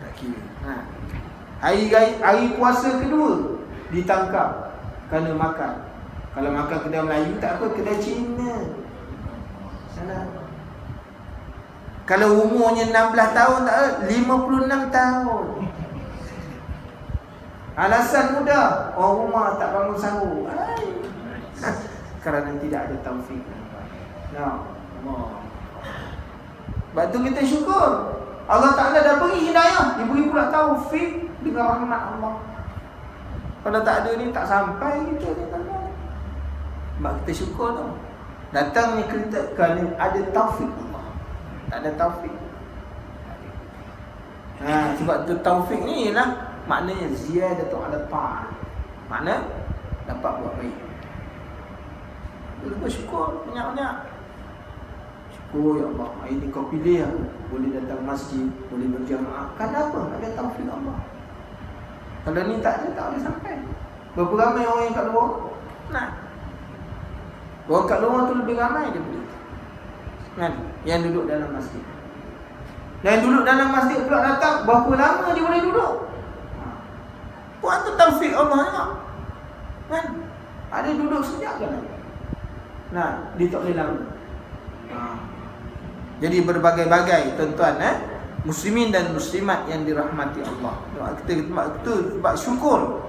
Speaker 1: Tak kira. Hari puasa kedua ditangkap kerana makan. Kalau makan kedai Melayu tak apa, kedai Cina sana. Kalau umurnya 16 tahun tak apa, 56 tahun. Alasan mudah, orang rumah tak bangun sahur. Kerana tidak ada taufik. Sebab tu kita syukur Allah Ta'ala dah beri hidayah, diberi pula taufik dengan rahmat Allah. Kalau tak ada ni tak sampai kita ni kan. Sebab kita syukur tu. Datangnya kita kerana ada taufik Allah. Tak ada taufik. Sebab tu taufik ni lah maknanya ziyadatu ala ta'ah. Makna dapat buat baik. Kita bersyukur banyak-banyak. Syukur ya Allah, hari ni kau pilih aku, boleh datang masjid, boleh berjamaah. Kenapa? Ada taufik Allah. Kalau ni tak ada, tak boleh sampai. Berapa ramai orang yang kat luar? Orang kat luar tu lebih ramai dia boleh. Kan? Yang duduk dalam masjid. Dan duduk dalam masjid pula datang, berapa lama dia boleh duduk? Buat tu taufik Allah juga. Kan? Ada duduk sejak kan? Dia tak boleh lama. Jadi berbagai-bagai tuan-tuan muslimin dan muslimat yang dirahmati Allah. Sebab syukur.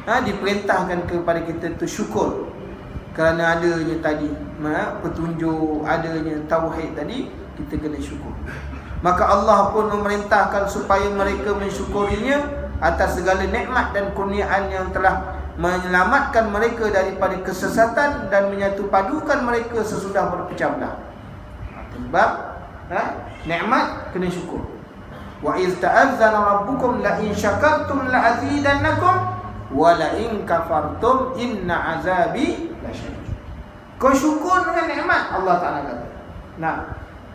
Speaker 1: Diperintahkan kepada kita tu syukur. Kerana adanya tadi petunjuk, adanya tauhid tadi, kita kena syukur. Maka Allah pun memerintahkan supaya mereka mensyukurinya atas segala nikmat dan kurniaan yang telah menyelamatkan mereka daripada kesesatan dan menyatupadukan mereka sesudah berpecah belah. Sebab nikmat kena syukur. Wa iz ta'azzana rabbukum la in syakartum la azidannakum wa la in kafartum inna azabi lasyadid. Kau syukur dengan nikmat, Allah Taala kata.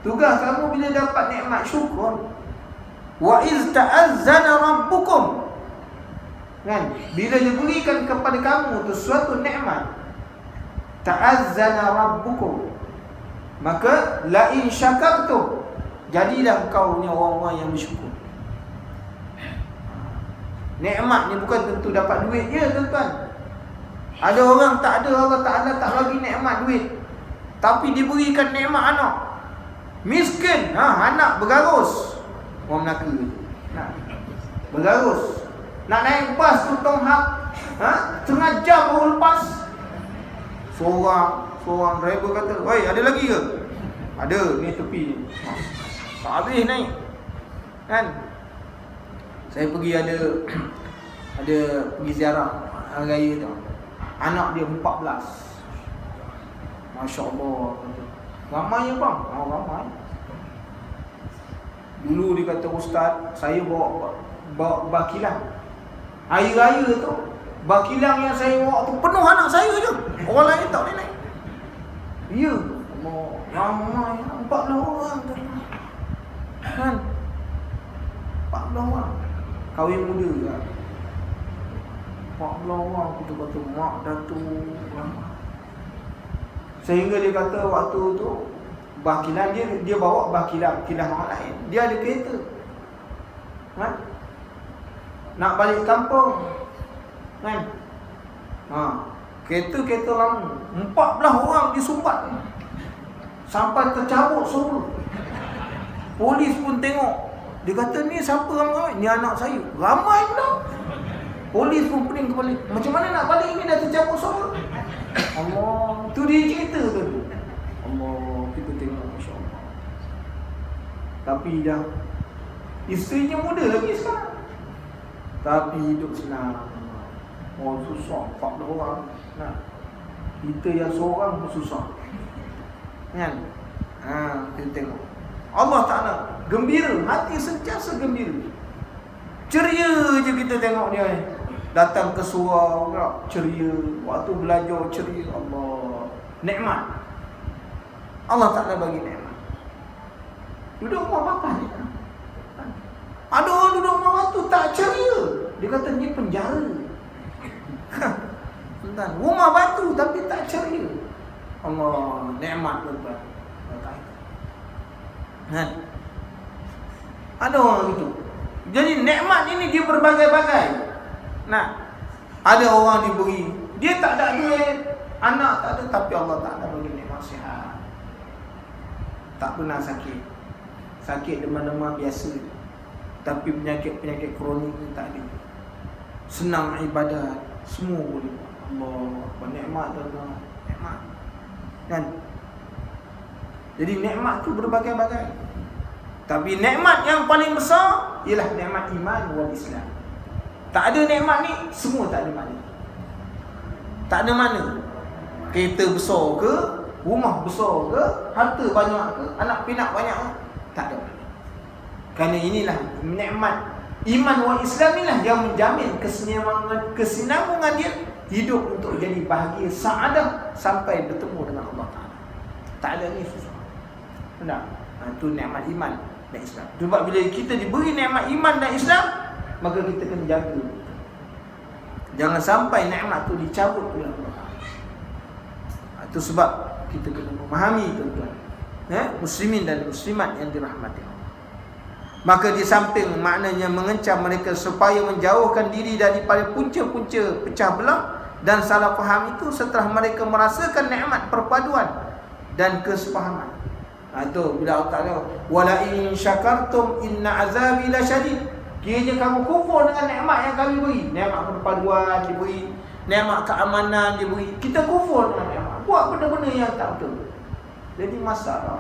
Speaker 1: Tugas kamu bila dapat nikmat syukur. Wa iz ta'azzana rabbukum. Kan? Bila diberikan kepada kamu tu suatu nikmat, ta'azzana rabbukum, maka la in syakartum, jadilah kau ni orang-orang yang bersyukur. Nikmat ni bukan tentu dapat duit je tuan-tuan. Ada orang tak ada, Allah Ta'ala tak bagi nikmat duit, tapi diberikan nikmat anak. Miskin, anak bergarus. Orang Melaka ni bergarus. Nak naik bas tu tonghak, setengah jam baru lepas. Seorang driver kata, "Oi, ada lagi ke?" "Ada, ni tepi ni." Tak habis naik. Kan? Saya pergi ada pergi ziarah hari raya tu. Anak dia 14. Masya-Allah. Ramai ya bang? Ramai. Dulu dia kata, "Ustaz, saya bawa bakilang. Hari raya tu, bakilang yang saya bawa tu penuh anak saya je. Orang lain tak boleh naik." Ya, ramai, 14 orang tu. Kan? 14 orang. Kahwin muda kan. 14 orang kita kata mak datuk ramai. Sehingga dia kata waktu tu bakilan dia bawa bakilan orang lain. Dia ada kereta. Kan? Nak balik kampung. Kan? Kereta lama. 14 orang disumbat. Sampai tercabut semua. Polis pun tengok. Dia kata, "Ni siapa ramai?" "Ni anak saya." Ramai pula. Polis pun pening kepala. Macam mana nak balik ni, dah tercabut semua. Allah. Tu dia cerita tu. Allah, kita tengok, Masya Allah. Tapi dah isterinya muda lagi sekarang, tapi hidup senang. Oh susah 4 orang. Nah, kita yang seorang pun susah, kan? Kita tengok Allah Ta'ala gembira, hati sentiasa gembira, ceria je kita tengok dia. Datang ke surau ceria, waktu belajar ceria. Allah, nikmat Allah Ta'ala bagi nikmat. Duduk rumah bapa ni, ada orang duduk rumah batu tak ceria. Dia kata ni penjara. Rumah batu tapi tak ceria. Allah, nikmat tuan-tuan. Ada orang itu. Jadi nikmat ini dia berbagai-bagai. Nah, ada orang diberi, dia tak ada duit, anak tak ada, tapi Allah tak ada bagi nikmat sihat. Tak pernah sakit. Sakit demam-demam biasa, tapi penyakit-penyakit kronik ni tak ada. Senang ibadat, semua boleh. Allah, nikmat tuan-tuan, nikmat. Kan? Jadi nikmat tu berbagai-bagai. Tapi nikmat yang paling besar ialah nikmat iman wal Islam. Tak ada nikmat ni, semua tak ada makna. Tak ada makna. Kereta besar ke, rumah besar ke, harta banyak ke, anak pinak banyak ke, tak ada makna. Kerana inilah nikmat iman wal Islam inilah yang menjamin kesinambungan dia hidup untuk jadi bahagia, saadah sampai bertemu dengan Allah Ta'ala. Tak ada ni susah. Benar? Itu nikmat iman dan Islam. Sebab bila kita diberi nikmat iman dan Islam, maka kita kena jaga. Jangan sampai nikmat tu dicabut oleh Allah. Itu sebab kita kena memahami tuan-tuan, muslimin dan muslimat yang dirahmati Allah. Maka di samping maknanya mengencam mereka supaya menjauhkan diri daripada punca-punca pecah belah dan salah faham itu setelah mereka merasakan nikmat perpaduan dan kesepahaman. Itu bila Allah Ta'ala wala in syakartum inna azabi lasyadid. Kiranya kamu kufur dengan nikmat yang kami beri, nikmat perpaduan diberi, nikmat keamanan diberi, kita kufur dengan nikmat, buat benda-benda yang tak betul, jadi masalah.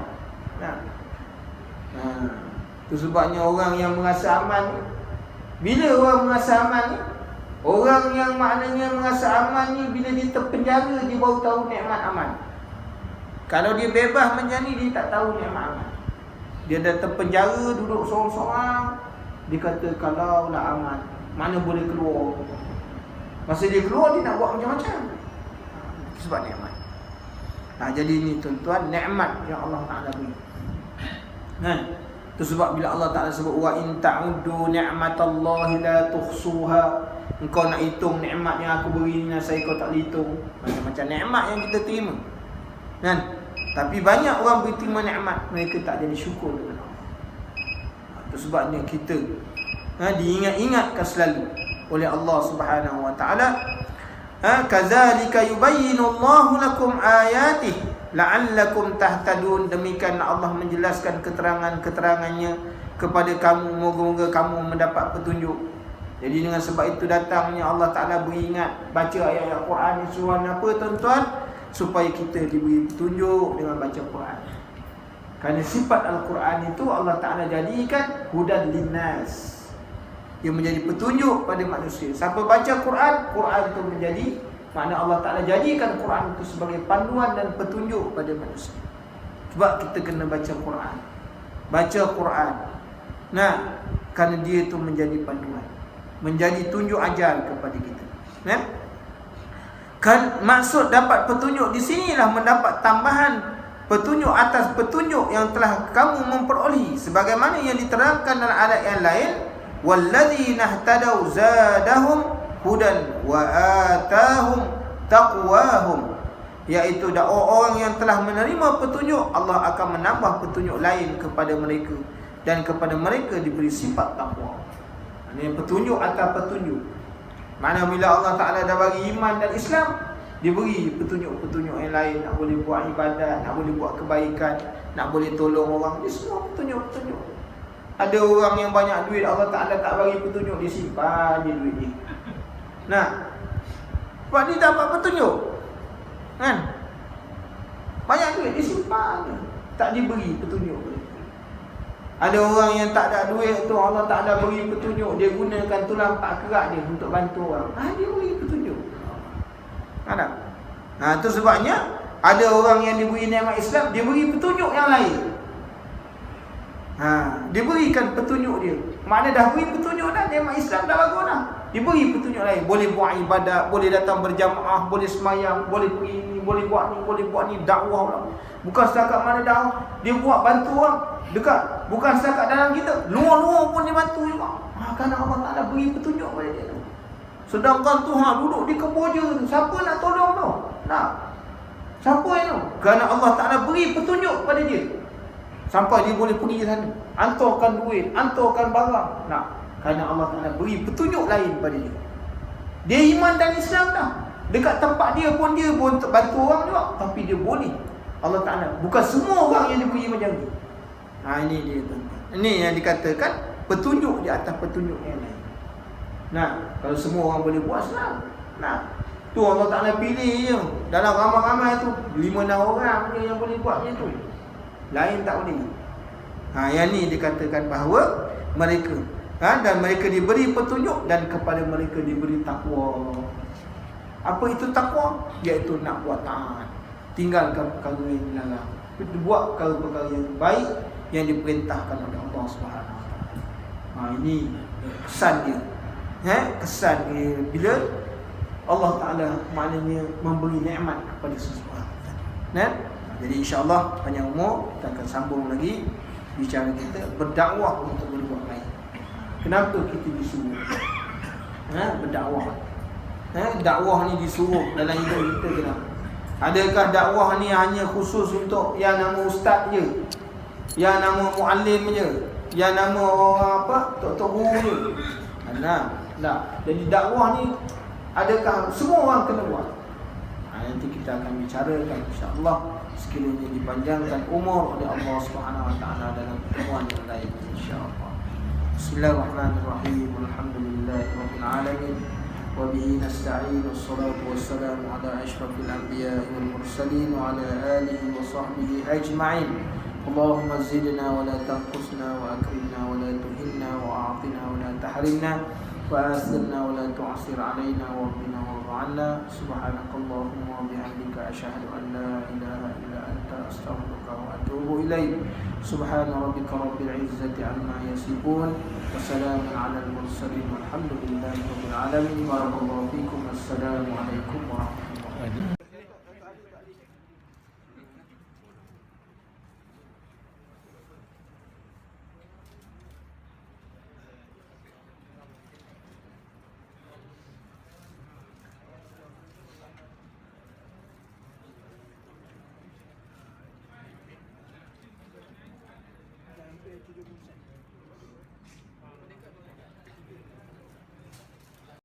Speaker 1: Itu sebabnya orang yang merasa aman, bila orang merasa aman ni, orang yang maknanya merasa aman ni, bila dia terpenjara dia baru tahu nikmat aman. Kalau dia bebas menjadi, dia tak tahu nikmat aman. Dia dah terpenjara, duduk sorang-sorang, dia kata kalau nak aman, mana boleh keluar. Masa dia keluar, dia nak buat macam-macam. Sebab nikmat. Jadi ini tuan-tuan, nikmat yang Allah Ta'ala beri. Itu sebab bila Allah Ta'ala sebut wa in ta'uddu ni'matallahi la tuhsuha, engkau nak hitung nikmat yang aku beri ni, saya kau tak hitung. Macam-macam nikmat yang kita terima. Tapi banyak orang berterima nikmat, mereka tak jadi syukur dengan Allah. Itu sebabnya kita diingat-ingatkan selalu oleh Allah Subhanahu wa taala, kadzalika yubayyinullahu lakum ayatihi la'allakum tahtadun. Demikian Allah menjelaskan keterangan-keterangannya kepada kamu, moga-moga kamu mendapat petunjuk. Jadi dengan sebab itu datangnya Allah Ta'ala beringat, baca ayat-ayat Quran ni suruh apa tuan-tuan? Supaya kita diberi petunjuk dengan baca Quran. Kerana sifat Al-Quran itu Allah Ta'ala jadikan hudan linnas, yang menjadi petunjuk pada manusia. Siapa baca Quran, Quran itu menjadi, makna Allah Ta'ala jadikan Quran itu sebagai panduan dan petunjuk pada manusia. Sebab kita kena baca Quran. Baca Quran. Kerana dia itu menjadi panduan, menjadi tunjuk ajar kepada kita. Kan maksud dapat petunjuk di sinilah mendapat tambahan petunjuk atas petunjuk yang telah kamu memperolehi, sebagaimana yang diterangkan dalam ayat yang lain, walladzina ihtadaw zadahum hudan wa atahum taqwahum, iaitu orang yang telah menerima petunjuk, Allah akan menambah petunjuk lain kepada mereka, dan kepada mereka diberi sifat takwa. Ini petunjuk atas petunjuk. Mana bila Allah Ta'ala dah bagi iman dan Islam, diberi petunjuk-petunjuk yang lain, nak boleh buat ibadat, nak boleh buat kebaikan, nak boleh tolong orang, dia semua petunjuk-petunjuk. Ada orang yang banyak duit, Allah Ta'ala tak bagi petunjuk, dia simpan je duit dia. Sebab dia dapat petunjuk, kan? Banyak duit, dia simpan je, tak diberi petunjuk. Ada orang yang tak ada duit tu, Allah Ta'ala beri petunjuk, dia gunakan tulang pak kerak dia untuk bantu orang. Dia beri petunjuk. Tak? Tu sebabnya ada orang yang diberi nikmat Islam, dia beri petunjuk yang lain. Dia berikan petunjuk dia. Maknanya dah beri petunjuk dah, nikmat Islam dah bagus dah. Dia beri petunjuk lain. Boleh buat ibadat, boleh datang berjamaah, boleh semayang, boleh pergi ni, boleh buat ni, dakwah pula. Bukan setakat mana dakwah, dia buat bantu orang dekat. Bukan setakat dalam kita, luar-luar pun dia bantu juga. Kerana Allah Ta'ala beri petunjuk pada dia tu. Sedangkan tu duduk di Kemboja tu, siapa nak tolong tu? Siapa yang tu? Kerana Allah Ta'ala beri petunjuk pada dia, sampai dia boleh pergi sana, hantarkan duit, hantarkan barang. Kerana Allah Ta'ala beri petunjuk lain pada dia. Dia iman dan Islam dah. Dekat tempat dia pun untuk bantu orang juga. Tapi dia boleh. Allah Ta'ala, bukan semua orang yang diberi macam ni. Ini dia tuan-tuan. Ini yang dikatakan petunjuk di atas petunjuk yang lain. Kalau semua orang boleh buat senang. Tu Allah Ta'ala pilih je. Dalam ramai-ramai tu 5-6 orang je yang boleh buat macam tu. Lain tak boleh. Yang ni dikatakan bahawa mereka dan mereka diberi petunjuk dan kepada mereka diberi takwa. Apa itu takwa? Iaitu nak buat taat, tinggalkan perkara yang dilarang, buat perkara-perkara yang baik yang diperintahkan oleh Allah Subhanahu Wa Taala. Ini kesan dia. Kesan dia bila Allah Ta'ala maknanya memberi nikmat kepada seseorang. Jadi insya-Allah panjang umur kita akan sambung lagi bicara kita berdakwah untuk berbuat baik. Kenapa kita disuruh berdakwah? Dakwah ni disuruh dalam hidup kita kenapa? Adakah dakwah ni hanya khusus untuk yang nama ustaz je, yang nama muallim je, yang nama orang tok-tok guru je? Tak. Jadi dakwah ni adakah semua orang kena buat? Nanti kita akan bicarakan insya-Allah sekiranya dipanjangkan umur oleh Allah Subhanahu Wa Taala dalam pertemuan yang lain insya-Allah. Bismillahirrahmanirrahim. Alhamdulillahirabbil alamin. Wa bihi nasta'in. Wassalatu wassalamu ala asyrafil anbiya'i wal mursalin wa ala alihi wa sahbihi ajma'in. Allahumma zidna wa la tanqusna wa akrimna wa la tuhinna wa a'tina wa la tahrimna wa asirna wa la tu'sir alaina wa rabbina wa anna. Subhanakallahumma wa bihamdika asyhadu an la ilaha illa anta astaghfiruka wa atubu ilaik. Subhana rabbika rabbil izzati amma yasifun wa salamun alal mursalin walhamdulillahi rabbil alamin. Barakallahu fikum. Assalamu alaikum warahmatullahi wabarakatuh.